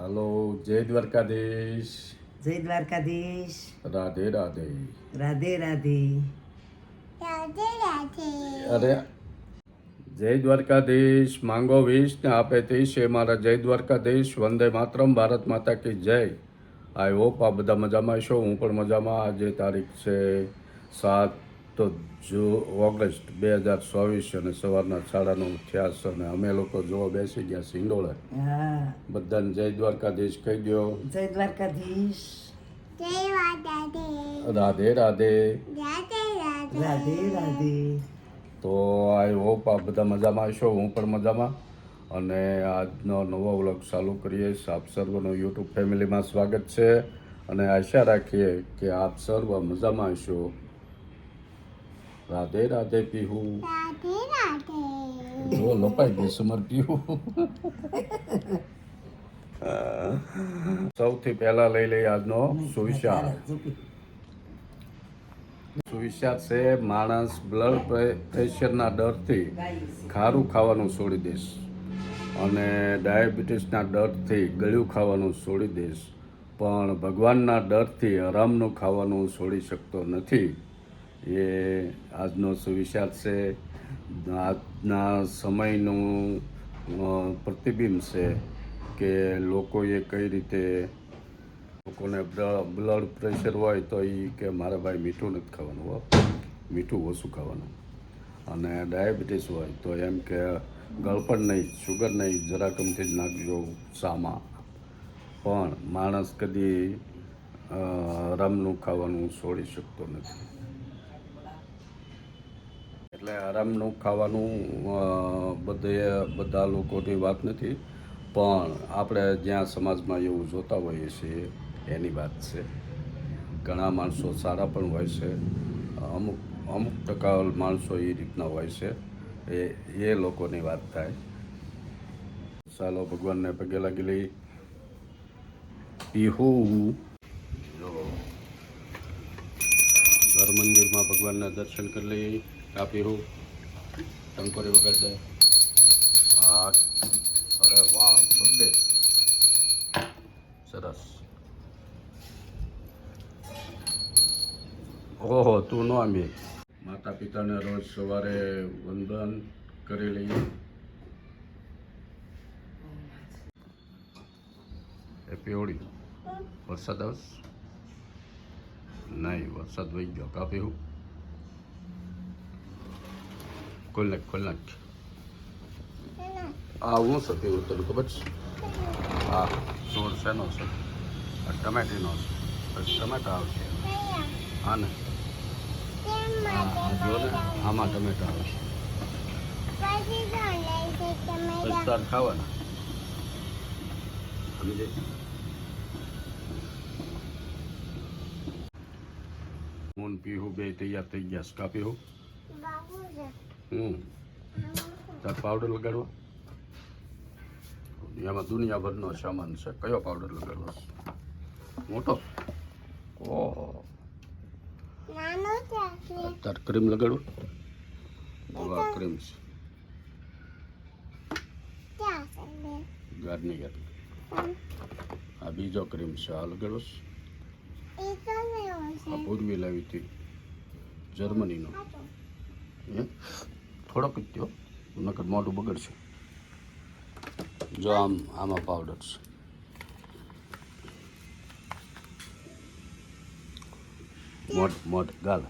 Hello, જય દ્વારકાધીશ. જય દ્વારકાધીશ. રાધે રાધે. રાધે રાધે. અરે જય દ્વારકાધીશ માંગો વીસ ને આપે 30 એ મારા જય દ્વારકાધીશ. વંદે માતરમ. ભારત માતા કી જય. આઈ હોપ આ બધા મજામાં છો. હું પણ મજામાં. આજે તારીખ છે 7 ઓગસ્ટ 2024 અને સવારના 9:30 થયા છે અને અમે લોકો જોવા બેસી ગયા સિંડોળે. હા, બધાને જય દ્વારકાધીશ કહી દો. જય દ્વારકાધીશ. રાધે રાધે. રાધે રાધે. તો આઈ હોપ આ બધા મજામાં છો. હું પણ મજામાં. અને આજનો નવો વ્લોગ ચાલુ કરીએ. આપ સર્વનો યુટ્યુબ ફેમિલીમાં સ્વાગત છે અને આશા રાખીએ કે આપ સર્વ મજામાં હશો. રાધે રાધે પીહુ. જો લપાઈ ગઈ સમર પીહુ. સૌથી પહેલા લઈ લઈએ આજનો સુવિચાર. સુવિચાર છે માણસ બ્લડ પ્રેશરના ડરથી ખારું ખાવાનું છોડી દેશ અને ડાયાબિટીસના ડરથી ગળ્યું ખાવાનું છોડી દેશ, પણ ભગવાનના ડરથી હરામનું ખાવાનું છોડી શકતો નથી. એ આજનો સુવિચાર છે. આજના સમયનું પ્રતિબિંબ છે કે લોકોએ કઈ રીતે, લોકોને બ્લડ પ્રેશર હોય તો એ કે મારા ભાઈ મીઠું નથી ખાવાનું, હો મીઠું ઓછું ખાવાનું. અને ડાયાબિટીસ હોય તો એમ કે ગળપણ નહીં, શુગર નહીં, જરાકમથી જ નાખજો ચામાં. પણ માણસ કદી હરામનું ખાવાનું છોડી શકતો નથી. એટલે હરામનું ખાવાનું બધા લોકોની વાત નથી, પણ આપણે જ્યાં સમાજમાં એવું જોતા હોઈએ છીએ એની વાત છે. ઘણા માણસો સારા પણ હોય છે, અમુક ટકા માણસો એ રીતના હોય છે. એ લોકોની વાત થાય. ચાલો ભગવાનને પગે લાગી લઈ. પીહુ જો ઘર મંદિરમાં ભગવાનના દર્શન કરી લઈએ. આ પીહુ ટંકોરી વગાડ દે. હા, અરે વાહ, બદલે સરસ. ઓહો, તું નો આમી. માતા પિતાને રોજ સવારે વંદન કરી લઈએ. એ પીવડી વરસાદ આવશે? નહીં, વરસાદ વહી ગયો. કાપી હું ખોલ નાખ. આ હું છે પીવું તને ખબર છે? હા, સોળ શેનો છે? ટમેટીનો છે. પછી ટમેટા આવશે. હા ને, હા જો ને, આમાં ટમેટા આવશે. પછી તાર ખાવાના. સમજે? હું પીહું બે તૈયાર થઈ ગયા છે. કાપી હું તાર પાવડર લગાડવા. એમાં દુનિયાભરનો સામાન છે. કયો પાવડર લગાડવો? મોટો? ઓહો, તાર ક્રીમ લગાડવો? વાહ, ક્રીમ છે. ગાર્નિયર. આ બીજો ક્રીમ છે. આ લગાડવો? આ પૂર્વી લાવી હતી જર્મનીનો. થોડોક જ થયો, નકર મોઢું બગડશે. જો આમાં પાવડર છે. મોઢ ગાલ.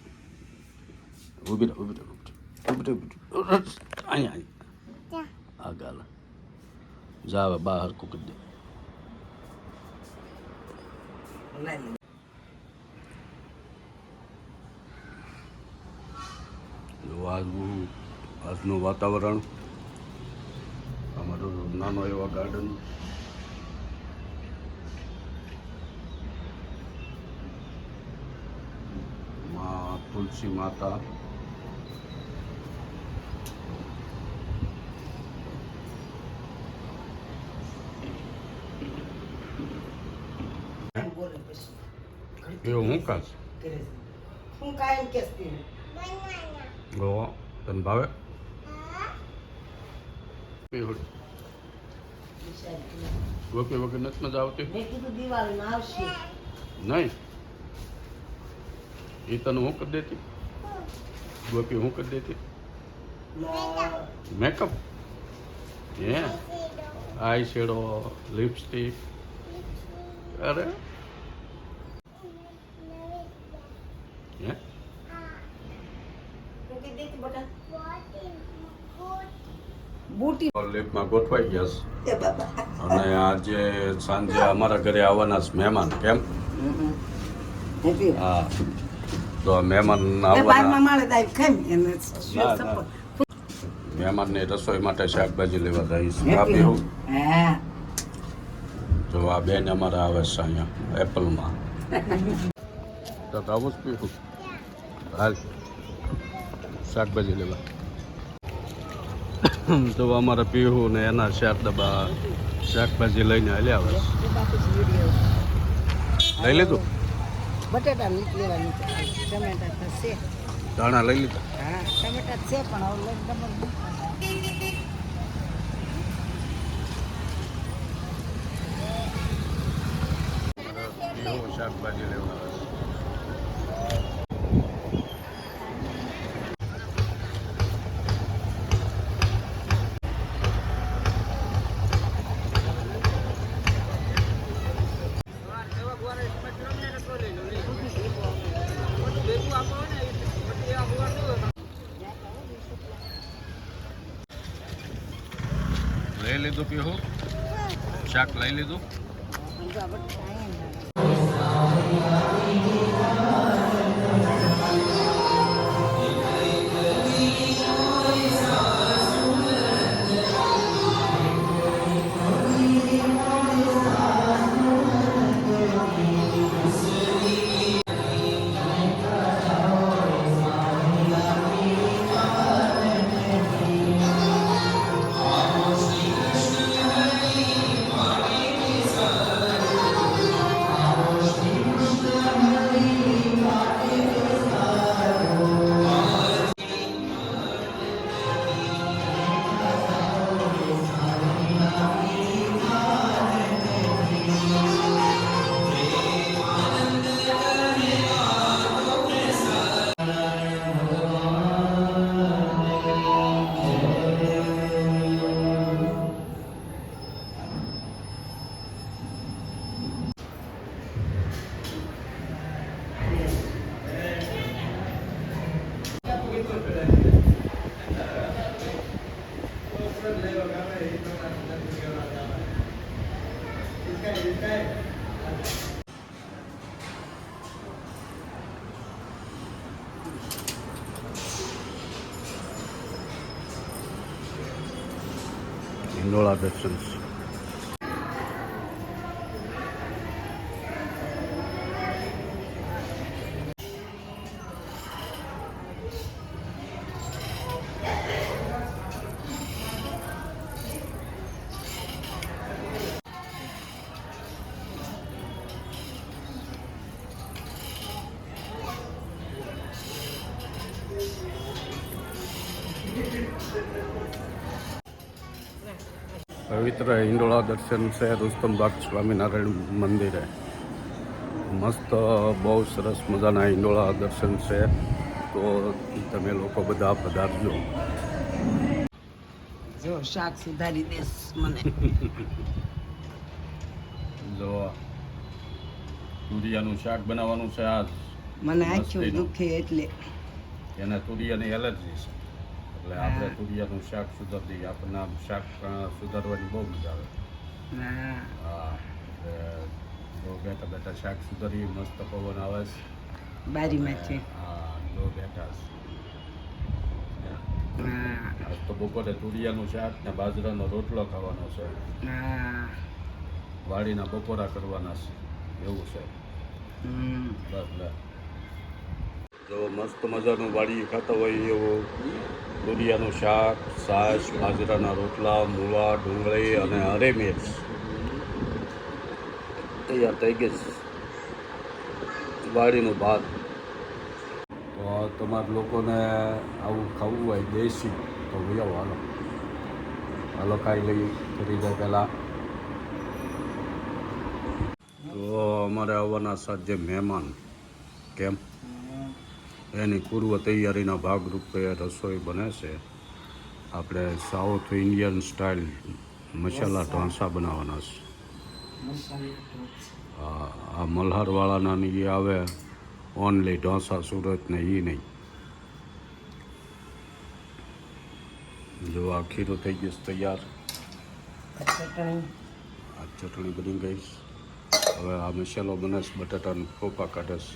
ઊભી રહે. અહીંયા આ ગાલ જા. હવે બહાર કૂકી દે. આજનું વાતાવરણ, અમારો નાનો એવો ગાર્ડન. તુલસી માતા, એવું હું કાશ હું કાયમ કેસતી તને ભાવે? વકે વકે નથી મજા આવતી મેં કીધું દિવાળીમાં આવશે. નહીં એ તને હું કરી દેતી ગોપી હું કરી દેતી મેકઅપ હે આઈ શેડો લિપસ્ટિક અરે હે બુટી લેબમાં ગોઠવાઈ ગયા છે એ બાબા. અને આજે સાંજે અમારા ઘરે આવવાના છે મહેમાન કેમ હેપી. હા તો મહેમાન બારમાં આવવાના માળે દાઈ ખાઈ એને ના, ના. મહેમાનની રસોઈ માટે શાકભાજી લેવા જઈશ આપી હું હા જો આ બેન અમારા આવે છે અહીંયા એપલમાં તો આવું જ પીવું હાલ શાકભાજી લેવા તો અમારા પીવું ને એના 4 ડબ્બા શાકભાજી લઈને હાલ્યા આવે છે લઈ લીધું બટેટા નીકળી લેવાની છે. ટમેટા તો છે. દાણા લઈ લીધા હા ટમેટા છે પણ હવે લઈને તમારે પીવું શાકભાજી લેવા આવે છે લઈ લીધું પીવું શાક લઈ લીધું હિંડોળા દર્શન પવિત્ર હિંડોળા દર્શન છે રુસ્તમબાગ સ્વામિનારાયણ મંદિરે મસ્ત બહુ સરસ મજાના હિંડોળા દર્શન છે તો તમે લોકો બધા પધારજો જો શાક સુધારી દેશ મને. જો તુરિયાનું શાક બનાવવાનું છે આજ મને આંખ્યું મસ્તીનું. દુખે એટલે એને તુરિયાની એલર્જી છે એટલે આપણે તુરિયાનું શાક સુધારી દઈએ આપણને આમ શાક સુધારવાની બહુ મજા આવે હા હા એટલે જો બેઠા બેઠા શાક સુધારી મસ્ત પવન આવે છે બારીમાંથી. હા જો બેઠા છે હા આજ તો બપોરે તુરિયાનું શાક ને બાજરાનો રોટલો ખાવાનો છે હા વાડીના બપોરા કરવાના છે એવું છે બસ લે જો મસ્ત મજાનું વાડી ખાતા હોય એવું તુરિયાનું શાક છાશ બાજરાના રોટલા મૂળા ડુંગળી અને હરી મિર્ચ તૈયાર થઈ ગઈ છે વાડીનું ભાત તો તમારા લોકોને આવું ખાવું હોય દેશી તો ભાઈ હાલો હાલો ખાઈ લઈ ફરી જાય પહેલાં અમારે આવવાના જે મહેમાન કેમ એની પૂર્વ તૈયારીના ભાગરૂપે રસોઈ બને છે. આપણે south Indian style masala dosa બનાવવાના છે. આ મલ્હારવાળાના ને એ આવે ઓનલી ઢોસા સુરત ને એ નહીં. જો આ ખીરું થઈ ગયું છે તૈયાર. આ ચટણી બની ગઈ. હવે આ મસાલો બને છે, બટાટાના ફોફા કાઢે છે.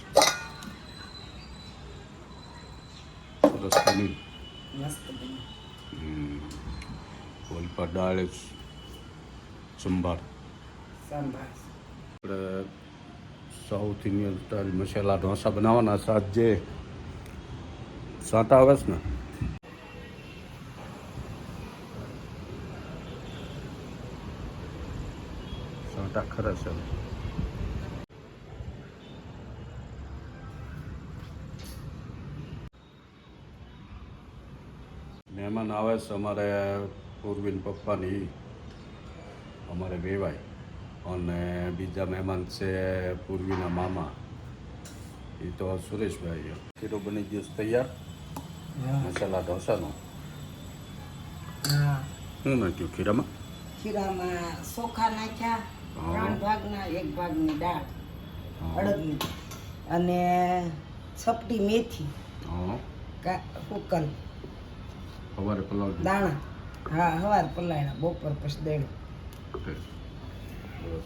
સરસ બની. ઓલી પર દાળ સંભાર. આપણે south Indian style masala dosa બનાવવાના સાથ જે સાંટા આવે છે ને સાંટા ખરે છે. મહેમાન આવે છે અમારે પૂર્વીન પપ્પાની અમારે વેવાય અને બીજા મહેમાન છે પૂર્વીના મામા એ તો સુરેશભાઈ. ખીરું બની ગયું છે તૈયાર મસાલા ઢોસાનું. શું નાખ્યું ખીરામાં? ખીરામાં ચોખા નાખ્યા, 3 ભાગના, 1 ભાગની દાળ અડદની અને છપટી મેથી, કુકલ સવારે પલાવ દાણા. હા, સવારે પલાળ્યા, બપોર પછી દળ્યું.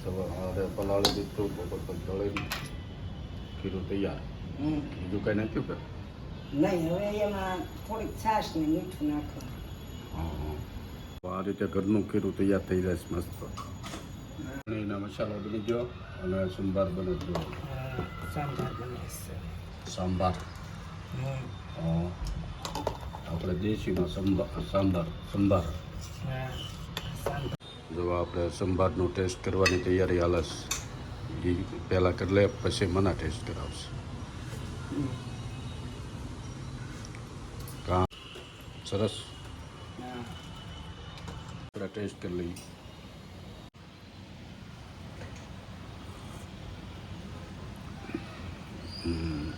સવારે પલાળી દીધું, બપોર પછી દળીને ખીરું તૈયાર. બીજું કાંઈ નાખ્યું કે નહીં? હવે એમાં થોડીક છાશ ને મીઠું નાખવાનું. આ રીતે ઘરનું ખીરું તૈયાર થઈ જાય છે મસ્ત. એના મસાલો બની ગયો અને સંભાર બની ગયો. સાંભાર બને છે. સાંભાર આપણે દેશીનો સંભાર. જો આપણે સંભારનો ટેસ્ટ કરવાની તૈયારી હાલે છે. એ પહેલાં કરી લે, પછી મને ટેસ્ટ કરાવશે. કાં સરસ. આપણે ટેસ્ટ કરી લઈએ.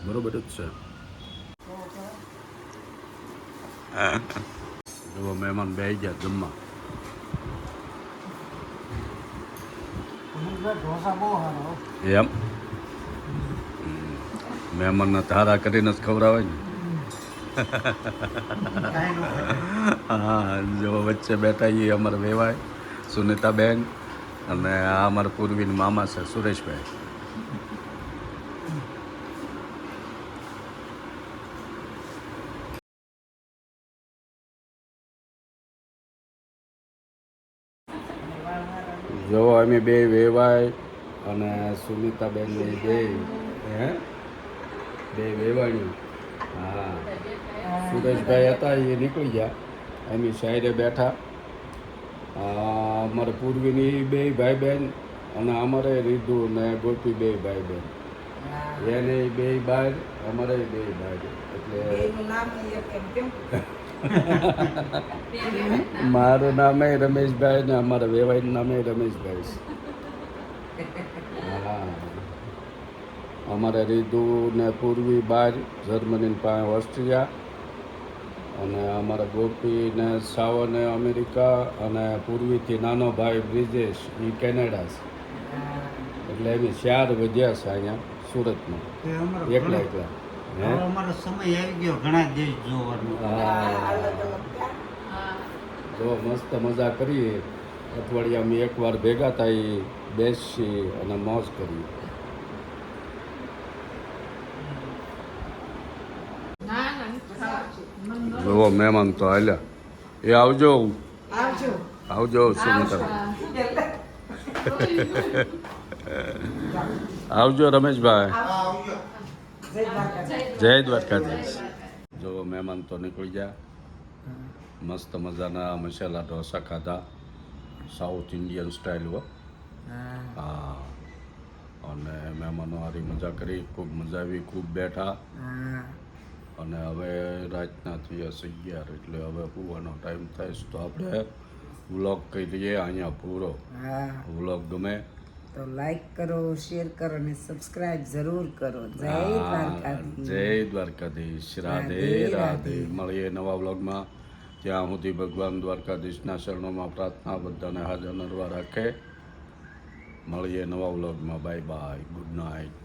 બરોબર જ છે. જો મહેમાન બેસી ગયા જમવા. એમ મહેમાનને ધારા કરીને જ ખવડાવે ને. હા, જો વચ્ચે બેઠા એ અમારે વેવાય સુનિતાબેન અને આ અમારા પૂર્વીન મામા છે સુરેશભાઈ. જો અમે બે વેવાય અને સુનિતાબેન બે વેવાણ્યું. હા, સુરેશભાઈ હતા એ નીકળી ગયા. અમે સાઈડે બેઠા. અમારે પૂર્વીની બે ભાઈ બહેન અને અમારે રીધુ ને ગોપી બે ભાઈ બહેન. એને બે બહાર, અમારે બે બહાર. એટલે મારું નામે રમેશભાઈ ને અમારા વેવાઈનું નામે રમેશભાઈ છે. હા, અમારે રીધુ ને પૂર્વી બહાર જર્મની પાસે ઓસ્ટ્રિયા અને અમારા ગોપી ને સાવન અમેરિકા અને પૂર્વીથી નાનો ભાઈ બ્રિજેશ એ કેનેડા છે. એટલે એમ 4 વધ્યા છે અહીંયા સુરતમાં એકલા. અમારો સમય આવી ગયો ઘણા દેશ જોવાનો. જો મસ્ત મજા કરીએ. અઠવાડિયામાં એકવાર ભેગા થાય, બેસી અને મોજ કરીએ. જો મહેમાન તો હાલ્યા. એ આવજો આવજો સુનિતા. આવજો રમેશભાઈ. જય દ્વારકાધીશ. જો મહેમાન તો નીકળી ગયા. મસ્ત મજાના મસાલા ઢોસા ખાધા સાઉથ ઇન્ડિયન સ્ટાઇલ હો. હા, અને મહેમાનો હારી મજા કરી, ખૂબ મજા આવી, ખૂબ બેઠા. અને હવે રાતના થયા 11 એટલે હવે પૂવાનો ટાઈમ થાય છે. તો આપણે વ્લોગ કરીએ અહીંયા પૂરો. વ્લોગ ગમે તો લાઈક કરો, શેર કરો અને સબસ્ક્રાઇબ જરૂર કરો. જય દ્વારકાધીશ. જય દ્વારકાધીશ. રાધે રાધે રાધે. મળીએ નવા વ્લોગમાં. ત્યાં સુધી ભગવાન દ્વારકાધીશના શરણોમાં પ્રાર્થના બધાને હાજર નરવા રાખે. મળીએ નવા વ્લોગમાં. Bye bye. Good night.